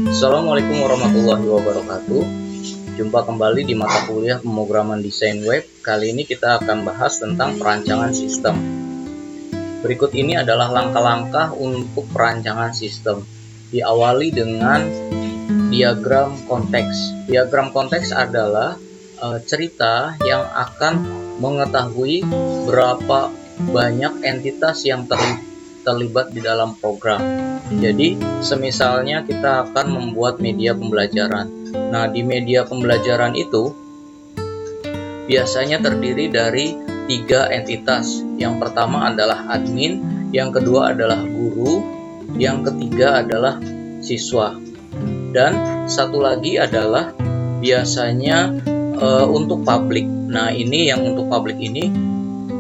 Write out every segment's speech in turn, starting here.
Assalamualaikum warahmatullahi wabarakatuh. Jumpa kembali di mata kuliah pemrograman desain web. Kali ini kita akan bahas tentang perancangan sistem. Berikut ini adalah langkah-langkah untuk perancangan sistem. Diawali dengan diagram konteks. Diagram konteks adalah cerita yang akan mengetahui berapa banyak entitas yang terlibat di dalam program. Jadi, semisalnya kita akan membuat media pembelajaran. Nah, di media pembelajaran itu biasanya terdiri dari 3 entitas. Yang pertama adalah admin, yang kedua adalah guru, yang ketiga adalah siswa. Dan satu lagi adalah biasanya untuk publik. Nah, ini yang untuk publik ini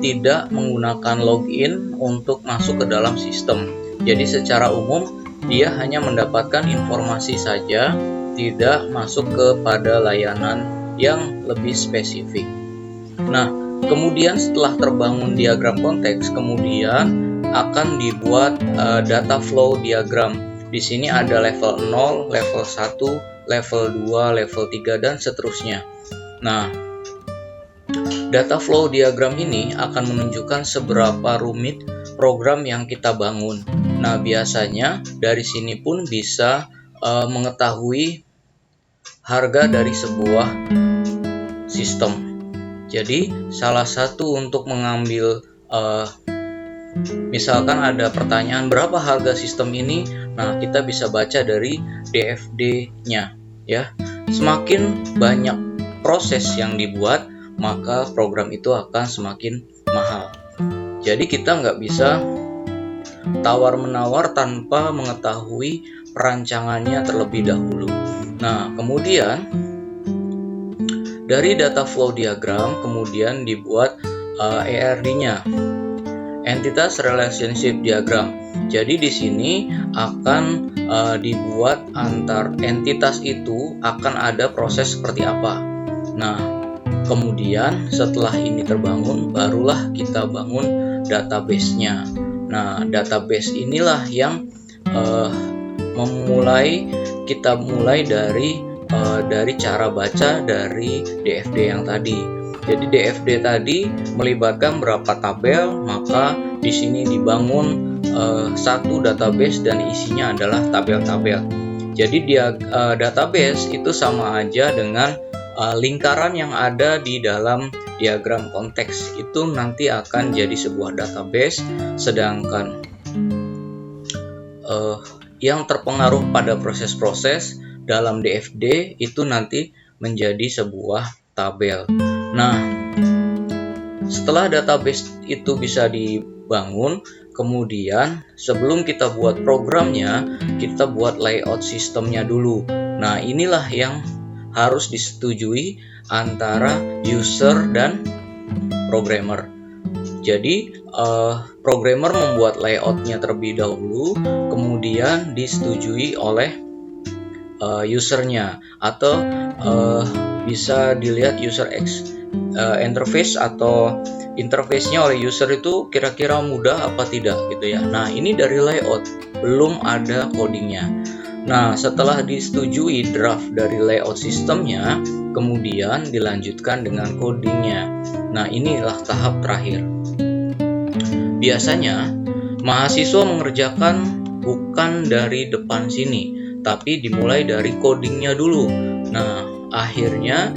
tidak menggunakan login untuk masuk ke dalam sistem. Jadi secara umum dia hanya mendapatkan informasi saja, tidak masuk kepada layanan yang lebih spesifik. Nah, kemudian setelah terbangun diagram konteks, kemudian akan dibuat data flow diagram. Di sini ada level 0, level 1, level 2, level 3 dan seterusnya. Nah, data flow diagram ini akan menunjukkan seberapa rumit program yang kita bangun. Nah, biasanya dari sini pun bisa mengetahui harga dari sebuah sistem. Jadi, salah satu untuk mengambil misalkan ada pertanyaan berapa harga sistem ini, nah kita bisa baca dari DFD-nya ya. Semakin banyak proses yang dibuat, maka program itu akan semakin mahal. Jadi kita nggak bisa tawar-menawar tanpa mengetahui perancangannya terlebih dahulu. Nah, kemudian dari data flow diagram kemudian dibuat ERD-nya, Entitas Relationship Diagram. Jadi di sini akan dibuat antar entitas itu akan ada proses seperti apa. Nah, kemudian setelah ini terbangun, barulah kita bangun database-nya. Nah, database inilah yang kita mulai dari cara baca dari DFD yang tadi. Jadi DFD tadi melibatkan berapa tabel, maka di sini dibangun satu database dan isinya adalah tabel-tabel. Jadi database itu sama aja dengan lingkaran yang ada di dalam diagram konteks itu nanti akan jadi sebuah database, sedangkan yang terpengaruh pada proses-proses dalam DFD itu nanti menjadi sebuah tabel. Nah, setelah database itu bisa dibangun, kemudian sebelum kita buat programnya, kita buat layout sistemnya dulu. Nah, inilah yang harus disetujui antara user dan programmer. Jadi programmer membuat layoutnya terlebih dahulu, kemudian disetujui oleh usernya, atau bisa dilihat user interface atau interface-nya oleh user itu kira-kira mudah apa tidak gitu ya. Nah, ini dari layout, belum ada codingnya. Nah, setelah disetujui draft dari layout sistemnya, kemudian dilanjutkan dengan codingnya. Nah, inilah tahap terakhir. Biasanya, mahasiswa mengerjakan bukan dari depan sini, tapi dimulai dari codingnya dulu. Nah, akhirnya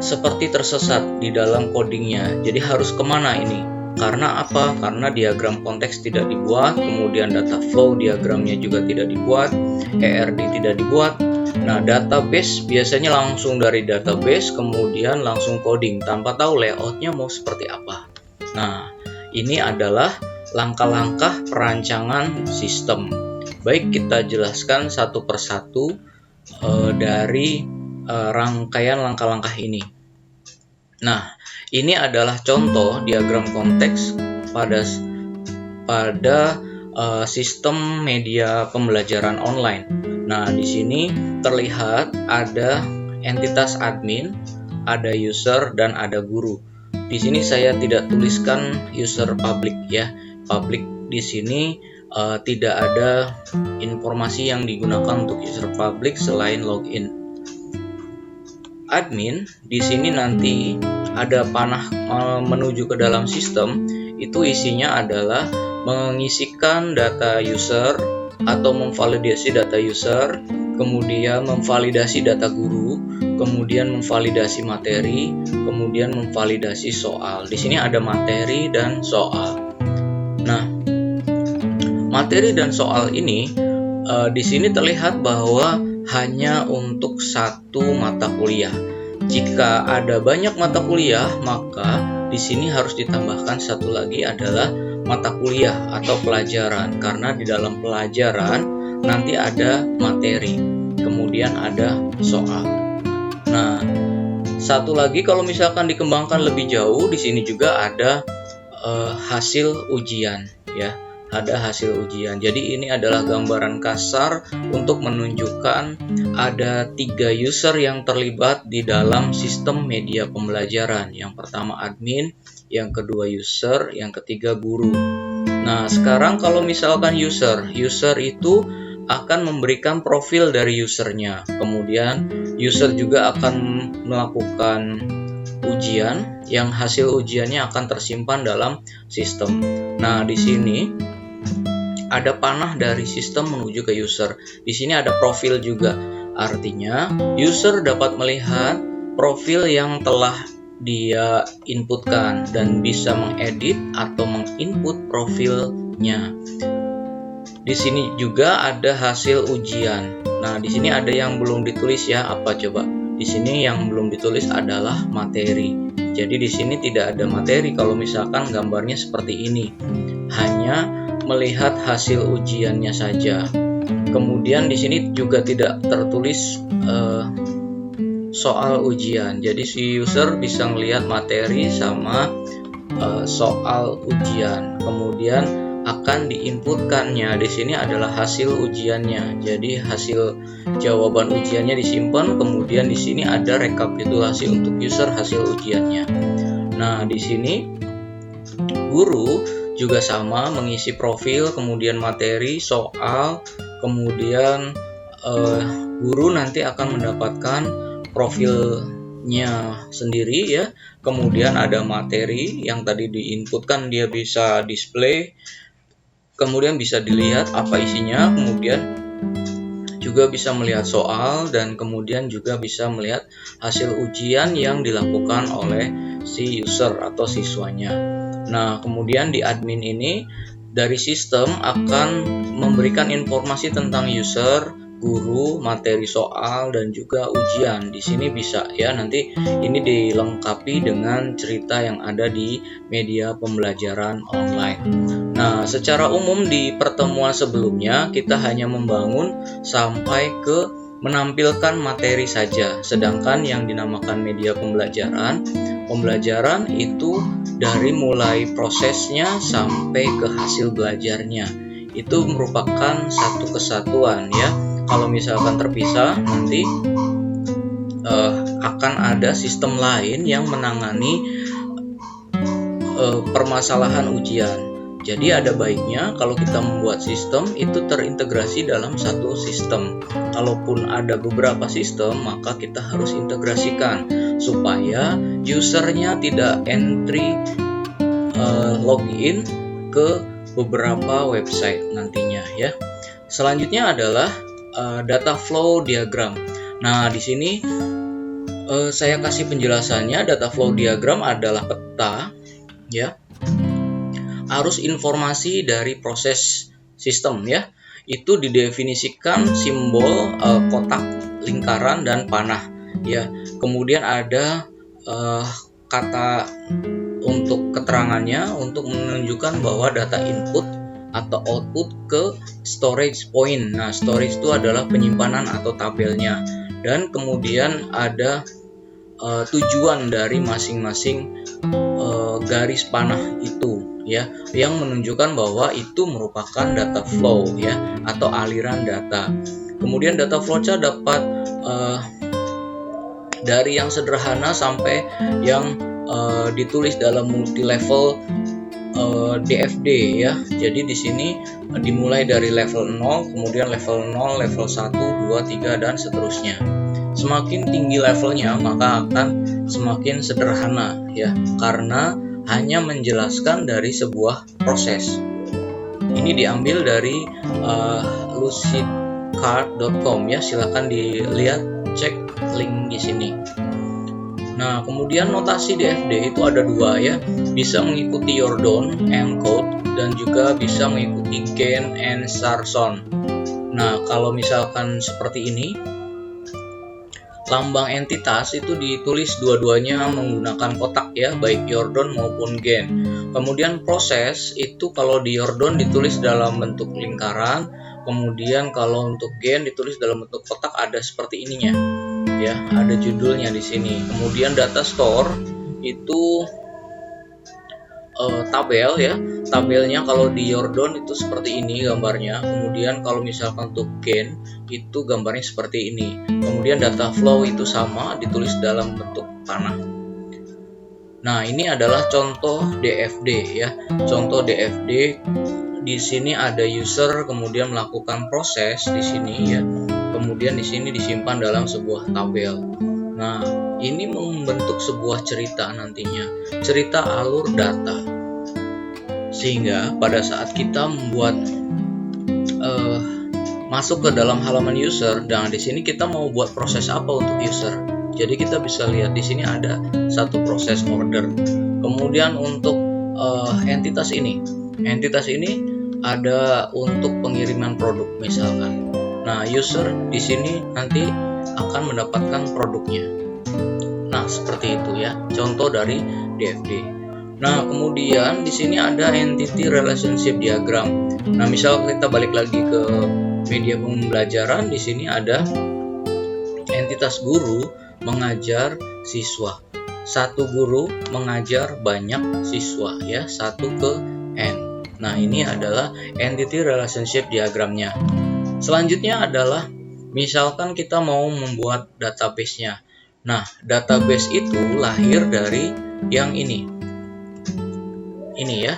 seperti tersesat di dalam codingnya. Jadi harus kemana ini? Karena apa? Karena diagram konteks tidak dibuat, kemudian data flow diagramnya juga tidak dibuat, ERD tidak dibuat. Nah, database biasanya langsung dari database, kemudian langsung coding, tanpa tahu layoutnya mau seperti apa. Nah, ini adalah langkah-langkah perancangan sistem. Baik, kita jelaskan satu persatu dari rangkaian langkah-langkah ini. Nah, ini adalah contoh diagram konteks pada sistem media pembelajaran online. Nah, di sini terlihat ada entitas admin, ada user dan ada guru. Di sini saya tidak tuliskan user public ya. Public di sini tidak ada informasi yang digunakan untuk user public selain login. Admin di sini nanti ada panah menuju ke dalam sistem, itu isinya adalah mengisikan data user atau memvalidasi data user, kemudian memvalidasi data guru, kemudian memvalidasi materi, kemudian memvalidasi soal. Di sini ada materi dan soal. Nah, materi dan soal ini di sini terlihat bahwa hanya untuk satu mata kuliah. Jika ada banyak mata kuliah, maka di sini harus ditambahkan satu lagi adalah mata kuliah atau pelajaran, karena di dalam pelajaran nanti ada materi, kemudian ada soal. Nah, satu lagi kalau misalkan dikembangkan lebih jauh, di sini juga ada hasil ujian, ya. Ada hasil ujian. Jadi ini adalah gambaran kasar untuk menunjukkan ada 3 user yang terlibat di dalam sistem media pembelajaran. Yang pertama admin, yang kedua user, yang ketiga guru. Nah, sekarang kalau misalkan user itu akan memberikan profil dari usernya. Kemudian user juga akan melakukan ujian yang hasil ujiannya akan tersimpan dalam sistem. Nah, di sini ada panah dari sistem menuju ke user. Di sini ada profil juga. Artinya, user dapat melihat profil yang telah dia inputkan dan bisa mengedit atau menginput profilnya. Di sini juga ada hasil ujian. Nah, di sini ada yang belum ditulis ya. Apa coba? Di sini yang belum ditulis adalah materi. Jadi di sini tidak ada materi kalau misalkan gambarnya seperti ini. Hanya melihat hasil ujiannya saja. Kemudian di sini juga tidak tertulis soal ujian. Jadi si user bisa melihat materi sama soal ujian. Kemudian akan diinputkannya. Di sini adalah hasil ujiannya. Jadi hasil jawaban ujiannya disimpan. Kemudian di sini ada rekapitulasi untuk user hasil ujiannya. Nah, di sini guru juga sama, mengisi profil, kemudian materi, soal, kemudian guru nanti akan mendapatkan profilnya sendiri ya. Kemudian ada materi yang tadi diinputkan, dia bisa display, kemudian bisa dilihat apa isinya, kemudian juga bisa melihat soal, dan kemudian juga bisa melihat hasil ujian yang dilakukan oleh si user atau siswanya. Nah, kemudian di admin ini dari sistem akan memberikan informasi tentang user, guru, materi soal, dan juga ujian. Di sini bisa ya, nanti ini dilengkapi dengan cerita yang ada di media pembelajaran online. Nah, secara umum di pertemuan sebelumnya kita hanya membangun sampai ke menampilkan materi saja. Sedangkan yang dinamakan media pembelajaran itu dari mulai prosesnya sampai ke hasil belajarnya. Itu merupakan satu kesatuan ya. Kalau misalkan terpisah, nanti akan ada sistem lain yang menangani permasalahan ujian. Jadi ada baiknya kalau kita membuat sistem itu terintegrasi dalam satu sistem. Kalaupun ada beberapa sistem, maka kita harus integrasikan supaya usernya tidak entry login ke beberapa website nantinya ya. Selanjutnya adalah data flow diagram. Nah, di sini saya kasih penjelasannya. Data flow diagram adalah peta ya, arus informasi dari proses sistem ya. Itu didefinisikan simbol kotak, lingkaran, dan panah ya. Kemudian ada kata untuk keterangannya untuk menunjukkan bahwa data input atau output ke storage point. Nah, storage itu adalah penyimpanan atau tabelnya. Dan kemudian ada tujuan dari masing-masing garis panah itu ya, yang menunjukkan bahwa itu merupakan data flow ya, atau aliran data. Kemudian data flowchart dapat dari yang sederhana sampai yang ditulis dalam multi level DFD ya. Jadi di sini dimulai dari level 0, kemudian level 0, level 1, 2, 3 dan seterusnya. Semakin tinggi levelnya maka akan semakin sederhana ya, karena hanya menjelaskan dari sebuah proses. Ini diambil dari lucidcard.com ya, silahkan dilihat, cek link di sini. Nah, kemudian notasi DFD itu ada dua ya, bisa mengikuti Jordan encode dan juga bisa mengikuti Gain and Sarson. Nah, kalau misalkan seperti ini, lambang entitas itu ditulis dua-duanya menggunakan kotak ya, baik Jordan maupun Gain. Kemudian proses itu kalau di Jordan ditulis dalam bentuk lingkaran, kemudian kalau untuk Gain ditulis dalam bentuk kotak, ada seperti ininya ya, ada judulnya di sini. Kemudian data store itu tabel ya, tabelnya kalau di Jordan itu seperti ini gambarnya. Kemudian kalau misalkan untuk Gain itu gambarnya seperti ini. Kemudian data flow itu sama, ditulis dalam bentuk panah. Nah, ini adalah contoh DFD ya. Contoh DFD di sini ada user kemudian melakukan proses di sini ya. Kemudian di sini disimpan dalam sebuah tabel. Nah, ini membentuk sebuah cerita nantinya, cerita alur data. Sehingga pada saat kita membuat masuk ke dalam halaman user, dan di sini kita mau buat proses apa untuk user. Jadi kita bisa lihat di sini ada satu proses order. Kemudian untuk entitas ini ada untuk pengiriman produk misalkan. Nah, user di sini nanti akan mendapatkan produknya. Nah, seperti itu ya, contoh dari DFD. Nah, kemudian di sini ada entity relationship diagram. Nah, misal kita balik lagi ke media pembelajaran, di sini ada entitas guru mengajar siswa. Satu guru mengajar banyak siswa ya, 1 ke N. Nah, ini adalah entity relationship diagramnya. Selanjutnya adalah misalkan kita mau membuat database-nya. Nah, database itu lahir dari yang ini. Ini ya.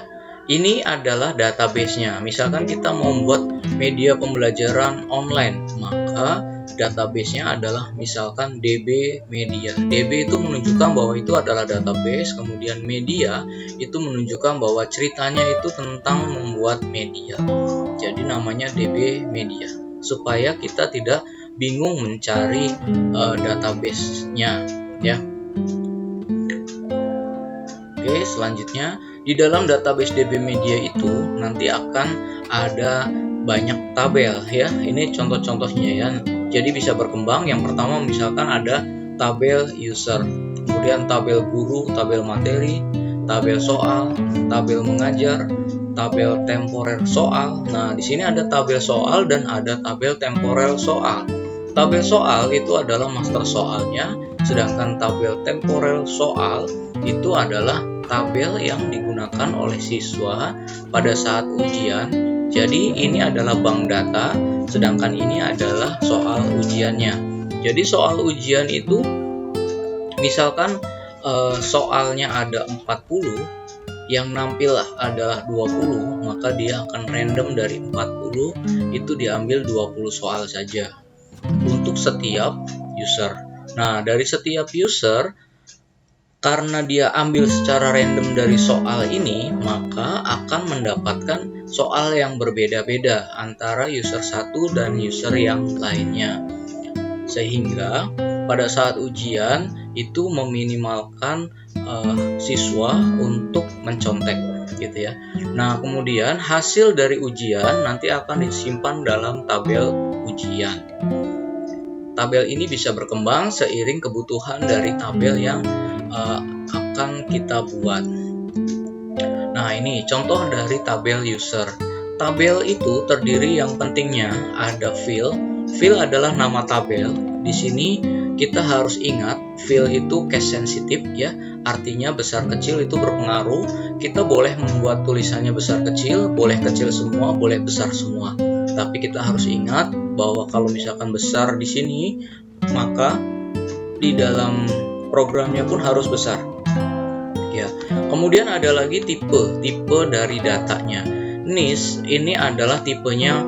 Ini adalah database-nya. Misalkan kita mau membuat media pembelajaran online, maka database-nya adalah misalkan DB Media. DB itu menunjukkan bahwa itu adalah database, kemudian media itu menunjukkan bahwa ceritanya itu tentang membuat media. Jadi namanya DB Media, supaya kita tidak bingung mencari database-nya ya. Oke, selanjutnya di dalam database DB Media itu nanti akan ada banyak tabel ya. Ini contoh-contohnya ya. Jadi bisa berkembang. Yang pertama misalkan ada tabel user, kemudian tabel guru, tabel materi, tabel soal, tabel mengajar, tabel temporer soal. Nah, di sini ada tabel soal dan ada tabel temporer soal. Tabel soal itu adalah master soalnya, sedangkan tabel temporer soal itu adalah tabel yang digunakan oleh siswa pada saat ujian. Jadi ini adalah bank data, sedangkan ini adalah soal ujiannya. Jadi soal ujian itu misalkan soalnya ada 40, yang nampil adalah 20, maka dia akan random dari 40 itu diambil 20 soal saja untuk setiap user. Nah, dari setiap user, karena dia ambil secara random dari soal ini, maka akan mendapatkan soal yang berbeda-beda antara user satu dan user yang lainnya. Sehingga pada saat ujian itu meminimalkan siswa untuk mencontek gitu ya. Nah, kemudian hasil dari ujian nanti akan disimpan dalam tabel ujian. Tabel ini bisa berkembang seiring kebutuhan dari tabel yang akan kita buat. Nah, ini contoh dari tabel user. Tabel itu terdiri yang pentingnya ada field. Field adalah nama tabel. Di sini kita harus ingat field itu case sensitive ya, artinya besar kecil itu berpengaruh. Kita boleh membuat tulisannya besar kecil, boleh kecil semua, boleh besar semua. Tapi kita harus ingat bahwa kalau misalkan besar di sini, maka di dalam programnya pun harus besar. Ya, Kemudian ada lagi tipe dari datanya. NIST ini adalah tipenya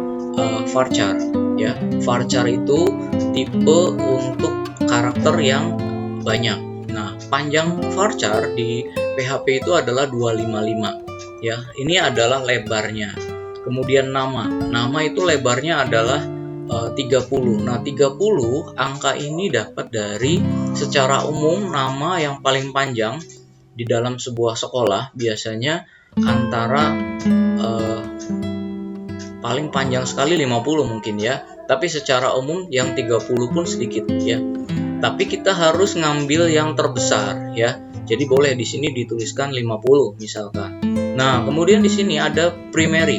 varchar ya. Varchar itu tipe untuk karakter yang banyak. Nah, panjang varchar di PHP itu adalah 255 ya. Ini adalah lebarnya. Kemudian nama itu lebarnya adalah 30. Nah, 30 angka ini dapat dari secara umum nama yang paling panjang di dalam sebuah sekolah biasanya antara paling panjang sekali 50 mungkin ya. Tapi secara umum yang 30 pun sedikit ya. Tapi kita harus ngambil yang terbesar ya. Jadi boleh di sini dituliskan 50 misalkan. Nah, kemudian di sini ada primary.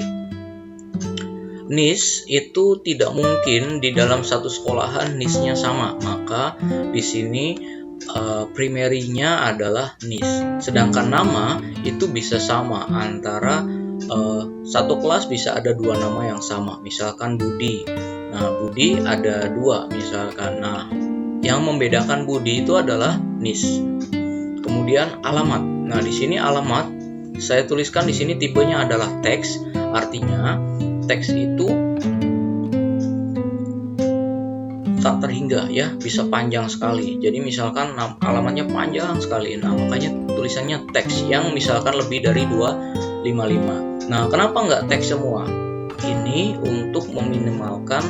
NIST itu tidak mungkin di dalam satu sekolahan NIST-nya sama. Maka di sini primary-nya adalah NIST. Sedangkan nama itu bisa sama antara satu kelas bisa ada dua nama yang sama. Misalkan Budi. Nah, Budi ada dua misalkan. Nah, yang membedakan Budi itu adalah NIST. Kemudian alamat. Nah, di sini alamat saya tuliskan di sini tipenya adalah teks. Artinya teks itu tak terhingga ya, bisa panjang sekali. Jadi misalkan alamatnya panjang sekali. Nah, makanya tulisannya teks yang misalkan lebih dari 255. Nah, kenapa nggak teks semua? Ini untuk meminimalkan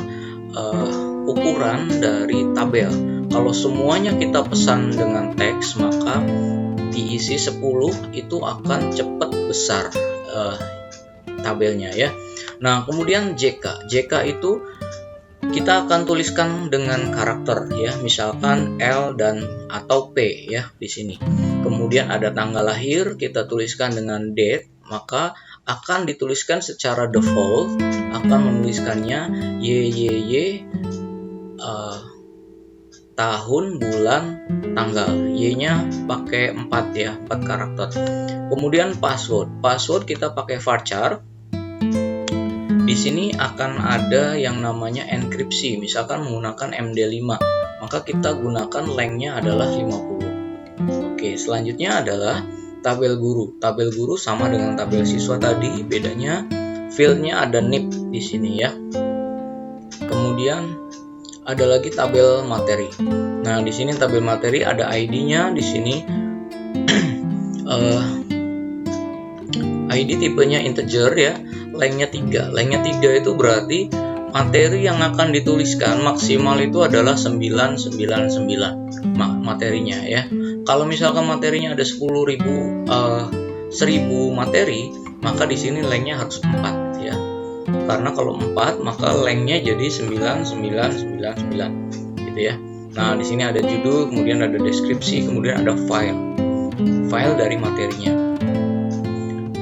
ukuran dari tabel. Kalau semuanya kita pesan dengan teks, maka diisi 10 itu akan cepat besar tabelnya ya. Nah, kemudian JK. JK itu kita akan tuliskan dengan karakter ya, misalkan L dan atau P ya di sini. Kemudian ada tanggal lahir, kita tuliskan dengan date, maka akan dituliskan secara default akan menuliskannya YYY tahun, bulan, tanggal. Y-nya pakai 4 ya, 4 karakter. Kemudian password. Password kita pakai varchar. Di sini akan ada yang namanya enkripsi, misalkan menggunakan MD5, maka kita gunakan lengthnya adalah 50. Oke, selanjutnya adalah tabel guru. Tabel guru sama dengan tabel siswa tadi, bedanya fieldnya ada NIP di sini ya. Kemudian ada lagi tabel materi. Nah, di sini tabel materi ada ID-nya di sini. ID tipenya integer ya, lengthnya 3. Lengthnya 3 itu berarti materi yang akan dituliskan maksimal itu adalah 999 materinya ya. Kalau misalkan materinya ada 10.000 materi, maka di sini lengthnya harus 4 ya. Karena kalau 4 maka lengthnya jadi 9999 gitu ya. Nah, di sini ada judul, kemudian ada deskripsi, kemudian ada file dari materinya.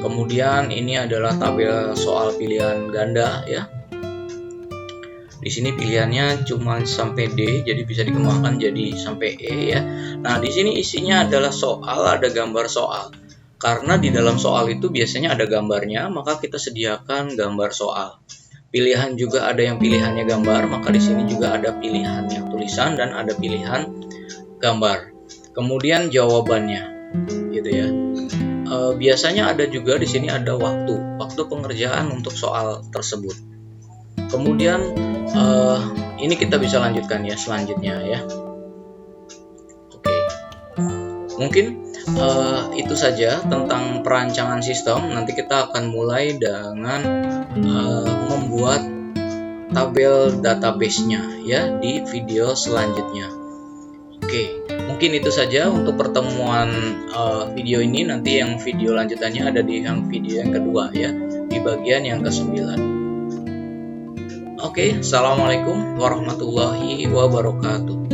Kemudian ini adalah tabel soal pilihan ganda ya. Di sini pilihannya cuma sampai D, jadi bisa dikembangkan jadi sampai E ya. Nah, di sini isinya adalah soal, ada gambar soal. Karena di dalam soal itu biasanya ada gambarnya, maka kita sediakan gambar soal. Pilihan juga ada yang pilihannya gambar, maka di sini juga ada pilihan yang tulisan dan ada pilihan gambar. Kemudian jawabannya, gitu ya. Biasanya ada juga di sini ada waktu pengerjaan untuk soal tersebut. Kemudian ini kita bisa lanjutkan ya selanjutnya ya. Oke, mungkin itu saja tentang perancangan sistem. Nanti kita akan mulai dengan membuat tabel database-nya ya di video selanjutnya. Oke, mungkin itu saja untuk pertemuan video ini. Nanti yang video lanjutannya ada di yang video yang kedua ya, di bagian yang ke-9. Oke, assalamualaikum warahmatullahi wabarakatuh.